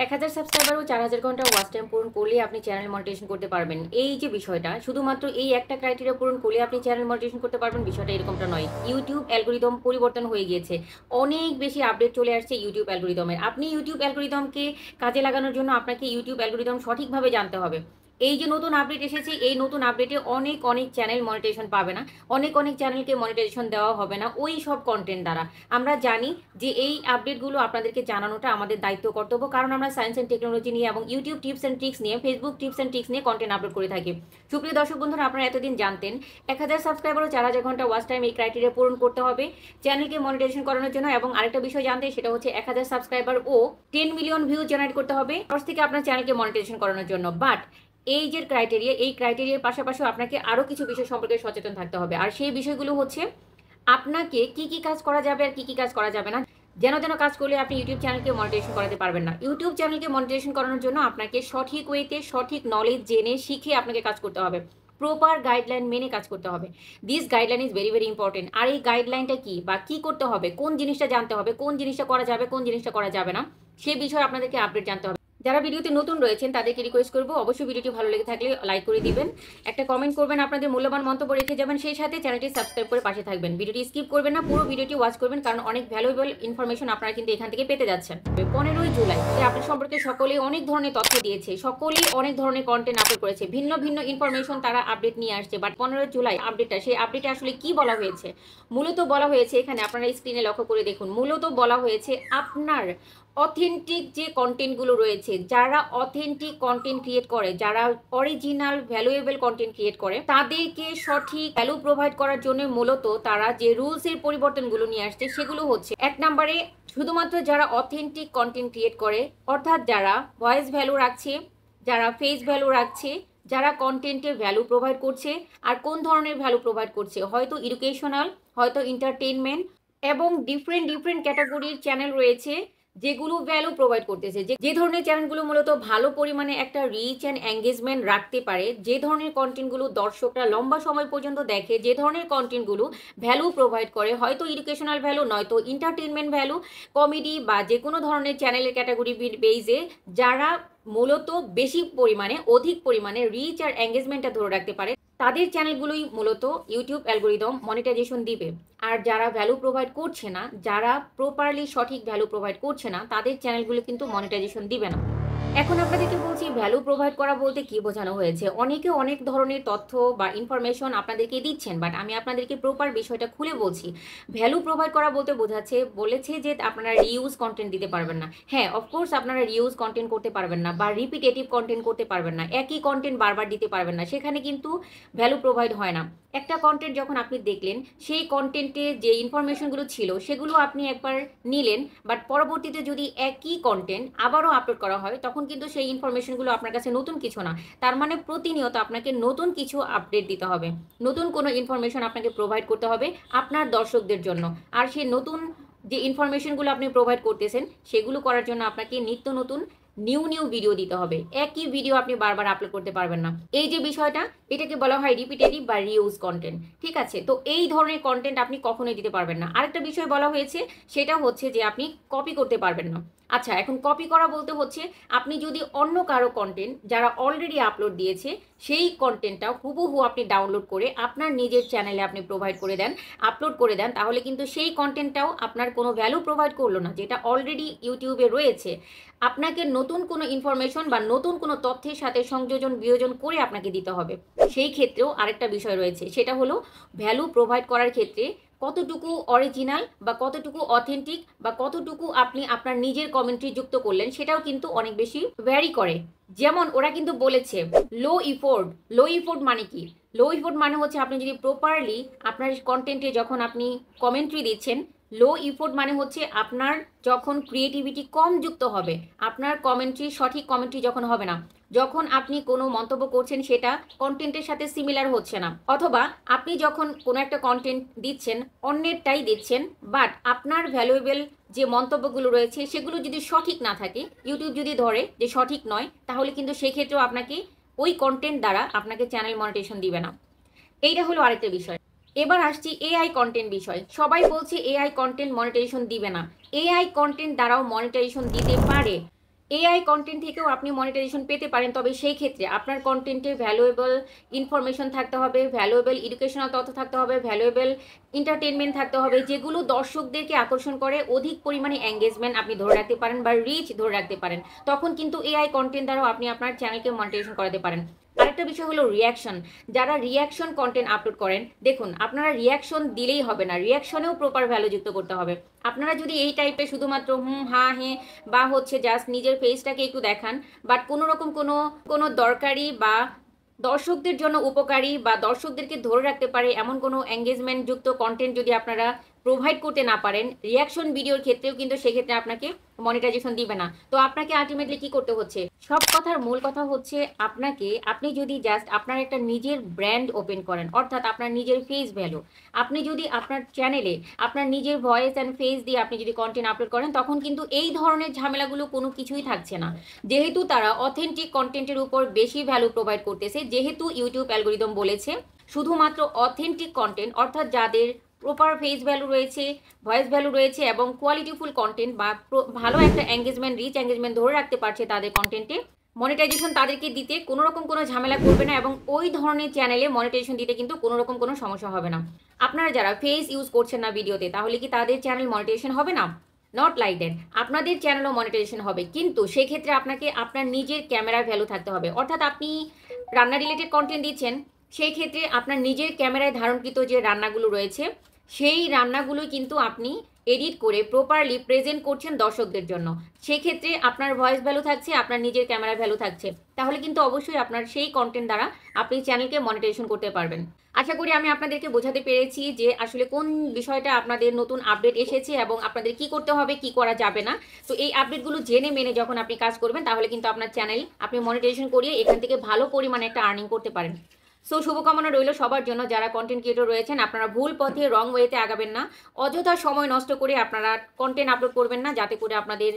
1000 subscriber ও 4000 ঘন্টা watch time পূরণ করলে আপনি চ্যানেল মনিটাইজেশন করতে পারবেন। এই যে বিষয়টা শুধুমাত্র এই একটা ক্রাইটেরিয়া পূরণ করলে আপনি চ্যানেল মনিটাইজেশন করতে পারবেন, বিষয়টা এরকমটা নয়। ইউটিউব অ্যালগরিদম পরিবর্তন হয়ে গিয়েছে, অনেক বেশি আপডেট চলে আসছে ইউটিউব অ্যালগরিদমের। আপনি ইউটিউব অ্যালগরিদমকে কাজে লাগানোর জন্য আপনাকে ইউটিউব অ্যালগরিদম সঠিকভাবে জানতে হবে। এই যে নতুন আপডেট এসেছে, এই নতুন আপডেটে অনেক চ্যানেল মনিটাইজেশন পাবে না, অনেক চ্যানেলকে মনিটাইজেশন দেওয়া হবে না ওই সব কন্টেন্ট দ্বারা। আমরা জানি যে এই আপডেটগুলো আপনাদেরকে জানানোটা আমাদের দায়িত্ব কর্তব্য, কারণ আমরা সায়েন্স অ্যান্ড টেকনোলজি নিয়ে এবং ইউটিউব টিপস অ্যান্ড ট্রিক্স নিয়ে, ফেসবুক টিপস অ্যান্ড ট্রিক্স নিয়ে কন্টেন্ট আপলোড করে থাকি। সুপ্রিয় দর্শক বন্ধুরা, আপনারা এতদিন জানতেন 1000 সাবস্ক্রাইবার ও 4000 ঘন্টা ওয়াচ টাইম এই ক্রাইটেরিয়া পূরণ করতে হবে চ্যানেলকে মনিটাইজেশন করানোর জন্য। এবং আরেকটা বিষয় জানতেন, সেটা হচ্ছে 1000 সাবস্ক্রাইবার ও 10 মিলিয়ন ভিউ জেনারেট করতে হবে থেকে আপনার চ্যানেলকে মনিটাইজেশন করানোর জন্য। বাট এই যে ক্রাইটেরিয়া, এই ক্রাইটেরিয়ার পাশাপাশি আপনাকে আরও কিছু বিষয় সম্পর্কে সচেতন থাকতে হবে। আর সেই বিষয়গুলো হচ্ছে আপনাকে কি কাজ করা যাবে আর কি কাজ করা যাবে না। যেন কাজ করলে আপনি ইউটিউব চ্যানেলকে মনিটাইজেশন করাতে পারবেন না। ইউটিউব চ্যানেলকে মনিটাইজেশন করানোর জন্য আপনাকে সঠিক ওয়েতে, সঠিক নলেজ জেনে শিখে আপনাকে কাজ করতে হবে, প্রপার গাইডলাইন মেনে কাজ করতে হবে। This guideline is very important. আর এই গাইডলাইনটা কি বা কি করতে হবে, কোন জিনিসটা জানতে হবে, কোন জিনিসটা করা যাবে, কোন জিনিসটা করা যাবে না, সে বিষয়ে আপনাদেরকে আপডেট জানতে হবে। যারা ভিডিওতে নতুন রয়েছেন তাদেরকে রিকোয়েস্ট করবো, অবশ্যই ভিডিওটি ভালো লেগে থাকলে লাইক করে দিবেন, একটা কমেন্ট করবেন, আপনাদের মূল্যবান মন্তব্য রেখে যাবেন, সেই সাথে চ্যানেলটি সাবস্ক্রাইব করে পাশে থাকবেন। ভিডিওটি স্কিপ করবেন না, পুরো ভিডিওটি ওয়াচ করবেন, কারণ অনেক ভ্যালুয়েবল ইনফরমেশন আপনারা কিন্তু এখান থেকে পেতে যাচ্ছেন। 15ই জুলাই আপনি সম্পর্কে সকলে অনেক ধরনের তথ্য দিয়েছে, সকলেই অনেক ধরনের কন্টেন্ট আপলোড করেছে, ভিন্ন ইনফরমেশন তারা আপডেট নিয়ে আসছে। বাট 15 জুলাই আপডেটটা, সেই আপডেটে আসলে কি বলা হয়েছে? মূলত বলা হয়েছে, এখানে আপনারা স্ক্রিনে লক্ষ্য করে দেখুন, মূলত বলা হয়েছে আপনার অথেন্টিক যে কন্টেন্টগুলো রয়েছে, যারা অথেন্টিক কন্টেন্ট ক্রিয়েট করে, যারা অরিজিনাল ভ্যালুয়েবল কন্টেন্ট ক্রিয়েট করে, তাদেরকে সঠিক ভ্যালু প্রোভাইড করার জন্য মূলত তারা যে রুলসের পরিবর্তনগুলো নিয়ে আসছে, সেগুলো হচ্ছে 1 নম্বরে শুধুমাত্র যারা অথেন্টিক কন্টেন্ট ক্রিয়েট করে, অর্থাৎ যারা ভয়েস ভ্যালু রাখছে, যারা ফেস ভ্যালু রাখছে, যারা কন্টেন্টের ভ্যালু প্রোভাইড করছে। আর কোন ধরনের ভ্যালু প্রোভাইড করছে? হয়তো এডুকেশনাল, হয়তো এন্টারটেইনমেন্ট, এবং ডিফারেন্ট ক্যাটাগরির চ্যানেল রয়েছে যেগুলো ভ্যালু প্রোভাইড করতেছে। যে ধরনের চ্যানেলগুলো মূলত ভালো পরিমাণে একটা রিচ অ্যান্ড এঙ্গেজমেন্ট রাখতে পারে, যে ধরনের কন্টেন্টগুলো দর্শকরা লম্বা সময় পর্যন্ত দেখে, যে ধরনের কন্টেন্টগুলো ভ্যালু প্রোভাইড করে, হয়তো এডুকেশনাল ভ্যালু, নয়তো এন্টারটেনমেন্ট ভ্যালু, কমেডি বা যে কোনো ধরনের চ্যানেলের ক্যাটাগরি বেইজে যারা মূলত বেশি পরিমাণে, অধিক পরিমাণে রিচ আর এঙ্গেজমেন্টটা ধরে রাখতে পারে, তাদের চ্যানেলগুলোই মূলত ইউটিউব অ্যালগরিদম মনিটাইজেশন দিবে। আর যারা ভ্যালু প্রোভাইড করছে না, যারা প্রপারলি সঠিক ভ্যালু প্রোভাইড করছে না, তাদের চ্যানেলগুলো কিন্তু মনিটাইজেশন দিবে না। এখন আপনাদেরকে বলছি, ভ্যালু প্রোভাইড করা বলতে কি বোঝানো হয়েছে। অনেকে অনেক ধরনের তথ্য বা ইনফরমেশন আপনাদেরকে দিচ্ছেন, বাট আমি আপনাদেরকে প্রপার বিষয়টা খুলে বলছি। ভ্যালু প্রোভাইড করা বলতে বলেছে যে আপনারা রিউজ কন্টেন্ট দিতে পারবেন না। হ্যাঁ, অফকোর্স আপনারা রিউজ কন্টেন্ট করতে পারবেন না, বা রিপিটেটিভ কন্টেন্ট করতে পারবেন না, একই কন্টেন্ট বারবার দিতে পারবেন না, সেখানে কিন্তু ভ্যালু প্রোভাইড হয় না। একটা কন্টেন্ট যখন আপনি দেখলেন, সেই কন্টেন্টে যে ইনফরমেশনগুলো ছিল সেগুলো আপনি একবার নিলেন, বাট পরবর্তীতে যদি একই কন্টেন্ট আবারও আপলোড করা হয়, তখন কিন্তু সেই ইনফরমেশনগুলো আপনার কাছে নতুন কিছু না। তার মানে প্রতিনিয়ত আপনাকে নতুন কিছু আপডেট দিতে হবে, নতুন কোনো ইনফরমেশন আপনাকে প্রোভাইড করতে হবে আপনার দর্শকদের জন্য। আর সেই নতুন যে ইনফরমেশনগুলো আপনি প্রোভাইড করতেছেন, সেগুলো করার জন্য আপনাকে নিত্য নতুন নিউ ভিডিও দিতে হবে। একই ভিডিও আপনি বারবার আপলোড করতে পারবেন না। এই যে বিষয়টা, এটাকে বলা হয় রিপিটেটিভ বা রিউজ কন্টেন্ট। ঠিক আছে, তো এই ধরনের কন্টেন্ট আপনি কখনোই দিতে পারবেন না। আরেকটা বিষয় বলা হয়েছে, সেটা হচ্ছে যে আপনি কপি করতে পারবেন না। আচ্ছা, এখন কপি করা বলতে হচ্ছে আপনি যদি অন্য কারো কন্টেন্ট যারা অলরেডি আপলোড দিয়েছে, সেই কন্টেন্টটা হুবহু আপনি ডাউনলোড করে আপনার নিজের চ্যানেলে আপনি প্রোভাইড করে দেন, আপলোড করে দেন, তাহলে কিন্তু সেই কন্টেন্টটাও আপনার কোনো ভ্যালু প্রোভাইড করলো না, যেটা অলরেডি ইউটিউবে রয়েছে। আপনাকে নতুন কোনো ইনফরমেশন বা নতুন কোনো তথ্যের সাথে সংযোজন বিয়োজন করে আপনাকে দিতে হবে। সেই ক্ষেত্রেও আরেকটা বিষয় রয়েছে, সেটা হলো ভ্যালু প্রোভাইড করার ক্ষেত্রে কতটুকু অরিজিনাল বা কতটুকু অথেন্টিক বা কতটুকু আপনি আপনার নিজের কমেন্ট্রি যুক্ত করলেন, সেটাও কিন্তু অনেক বেশি ভ্যারি করে। যেমন ওরা কিন্তু বলেছে লো ইফোর্ট মানে কি? লো ইফোর্ট মানে হচ্ছে আপনি যদি প্রপারলি আপনার কন্টেন্টে যখন আপনি কমেন্ট্রি দিচ্ছেন, লো ইফোর্ট মানে হচ্ছে আপনার যখন ক্রিয়েটিভিটি কম যুক্ত হবে, আপনার কমেন্ট্রি সঠিক কমেন্ট্রি যখন হবে না, যখন আপনি কোনো মন্তব্য করছেন সেটা কন্টেন্টের সাথে সিমিলার হচ্ছে না, অথবা আপনি যখন কোনো একটা কন্টেন্ট দিচ্ছেন অন্যেরটাই দিচ্ছেন, বাট আপনার ভ্যালুয়েবল যে মন্তব্যগুলো রয়েছে সেগুলো যদি সঠিক না থাকে, ইউটিউব যদি ধরে যে সঠিক নয়, তাহলে কিন্তু সেক্ষেত্রেও আপনাকে ওই কন্টেন্ট দ্বারা আপনাকে চ্যানেল মনিটাইজেশন দিবে না। এইটা হলো আরেকটা বিষয়। এবার আসছি এআই কন্টেন্ট বিষয়। সবাই বলছে এআই কন্টেন্ট মনিটাইজেশন দিবে না। এআই কন্টেন্ট দ্বারাও মনিটাইজেশন দিতে পারে। এআই কন্টেন্ট থেকেও আপনি মনিটাইজেশন পেতে পারেন, তবে সেই ক্ষেত্রে আপনার কন্টেন্টে ভ্যালুয়েবল ইনফরমেশন থাকতে হবে, ভ্যালুয়েবল এডুকেশনাল তথ্য থাকতে হবে, ভ্যালুয়েবল এন্টারটেনমেন্ট থাকতে হবে, যেগুলো দর্শকদেরকে আকর্ষণ করে, অধিক পরিমাণে এঙ্গেজমেন্ট আপনি ধরে রাখতে পারেন বা রিচ ধরে রাখতে পারেন। তখন কিন্তু এআই কন্টেন্ট দ্বারাও আপনি আপনার চ্যানেলকে মনিটাইজেশন করাতে পারেন। আরেকটা বিষয় হলো রিয়াকশন। যারা রিয়াকশন কন্টেন্ট আপলোড করেন, দেখুন আপনারা রিয়াকশন দিলেই হবে না, রিয়াকশনেও প্রপার ভ্যালু যুক্ত করতে হবে। আপনারা যদি এই টাইপের শুধুমাত্র হুম হা হে বা হচ্ছে জাস্ট নিজের ফেসটাকে একটু দেখান, বাট কোনো রকম কোনো দরকারি বা দর্শকদের জন্য উপকারী বা দর্শকদেরকে ধরে রাখতে পারে এমন কোনো এঙ্গেজমেন্ট যুক্ত কন্টেন্ট যদি আপনারা প্রোভাইড করতে না পারেন, রিয়াকশন ভিডিওর ক্ষেত্রেও কিন্তু সেক্ষেত্রে আপনাকে মনিটাইজেশন দিবে না। তো আপনাকে আলটিমেটলি কি করতে হচ্ছে, সব কথার মূল কথা হচ্ছে আপনি যদি জাস্ট আপনার একটা নিজের ব্র্যান্ড ওপেন করেন, অর্থাৎ আপনার নিজের ফেস ভ্যালু, আপনি যদি আপনার চ্যানেলে আপনার নিজের ভয়েস অ্যান্ড ফেস দিয়ে আপনি যদি কন্টেন্ট আপলোড করেন, তখন কিন্তু এই ধরনের ঝামেলাগুলো কোনো কিছুই থাকছে না। যেহেতু তারা অথেন্টিক কন্টেন্টের উপর বেশি ভ্যালু প্রোভাইড করতেছে, যেহেতু ইউটিউব অ্যালগোরিদম বলেছে শুধুমাত্র অথেন্টিক কন্টেন্ট, অর্থাৎ যাদের প্রপার ফেস ভ্যালু রয়েছে, ভয়েস ভ্যালু রয়েছে এবং কোয়ালিটিফুল কন্টেন্ট বা ভালো একটা এঙ্গেজমেন্ট, রিচ এঙ্গেজমেন্ট ধরে রাখতে পারছে তাদের কন্টেন্টে, মনিটাইজেশন তাদেরকে দিতে কোনো রকম কোনো ঝামেলা করবে না এবং ওই ধরনের চ্যানেলে মনিটাইজেশন দিতে কিন্তু কোনো রকম কোনো সমস্যা হবে না। আপনারা যারা ফেস ইউজ করছেন না ভিডিওতে, তাহলে কি তাদের চ্যানেল মনিটাইজেশন হবে না? নট লাইক দ্যাট, আপনাদের চ্যানেলও মনিটাইজেশন হবে, কিন্তু সেক্ষেত্রে আপনাকে আপনার নিজের ক্যামেরার ভ্যালু থাকতে হবে। অর্থাৎ আপনি রান্না রিলেটেড কন্টেন্ট দিচ্ছেন, সেই ক্ষেত্রে আপনার নিজের ক্যামেরায় ধারণকৃত যে রান্নাগুলো রয়েছে, সেই রান্নাগুলো কিন্তু আপনি এডিট করে প্রপারলি প্রেজেন্ট করছেন দর্শকদের জন্য। সেক্ষেত্রে আপনার ভয়েস ভ্যালু থাকছে, আপনার নিজের ক্যামেরা ভ্যালু থাকছে, তাহলে কিন্তু অবশ্যই আপনার সেই কন্টেন্ট দ্বারা আপনি চ্যানেলকে মনিটাইজেশন করতে পারবেন। আশা করি আমি আপনাদেরকে বোঝাতে পেরেছি যে আসলে কোন বিষয়টা আপনাদের নতুন আপডেট এসেছে এবং আপনাদের কি করতে হবে, কি করা যাবে না। তো এই আপডেটগুলো জেনে মেনে যখন আপনি কাজ করবেন, তাহলে কিন্তু আপনার চ্যানেল আপনি মনিটাইজেশন করিয়ে এখান থেকে ভালো পরিমাণে একটা আর্নিং করতে পারেন। সো শুভকামনা রইল সবার জন্য, যারা কন্টেন্ট ক্রিয়েটর রয়েছেন, আপনারা ভুল পথে রং ওয়েতে আগাবেন না, অযথা সময় নষ্ট করে আপনারা কন্টেন্ট আপলোড করবেন না, যাতে করে আপনাদের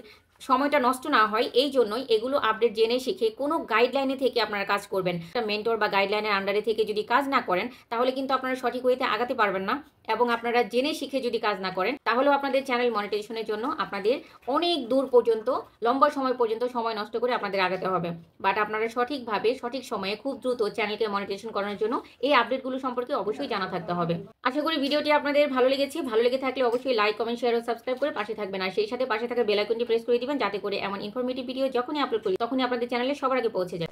সময়টা নষ্ট না হয়। এই জন্যই এগুলো আপডেট জেনে শিখে কোনো গাইডলাইনে থেকে আপনারা কাজ করবেন। একটা মেন্টর বা গাইডলাইনের আন্ডারে থেকে যদি কাজ না করেন, তাহলে কিন্তু আপনারা সঠিক ওয়েতে আগাতে পারবেন না। এবং আপনারা জেনে শিখে যদি কাজ না করেন, তাহলেও আপনাদের চ্যানেল মনিটাইজেশনের জন্য আপনাদের অনেক দূর পর্যন্ত, লম্বা সময় পর্যন্ত সময় নষ্ট করে আপনাদের আগাতে হবে। বাট আপনারা সঠিকভাবে সঠিক সময়ে খুব দ্রুত চ্যানেলকে মনিটাইজেশন করানোর জন্য এই আপডেটগুলো সম্পর্কে অবশ্যই জানা থাকতে হবে। আশা করি ভিডিওটি আপনাদের ভালো লেগেছে। ভালো লেগে থাকলে অবশ্যই লাইক, কমেন্ট, শেয়ার ও সাবস্ক্রাইব করে পাশে থাকবেন। আর সেই সাথে পাশে থাকা বেল আইকনটি প্রেস করে দিবেন, যাতে করে এমন ইনফরমেটিভ ভিডিও যখনই আপলোড করি তখনই আপনাদের চ্যানেলে সবার আগে পৌঁছে যায়।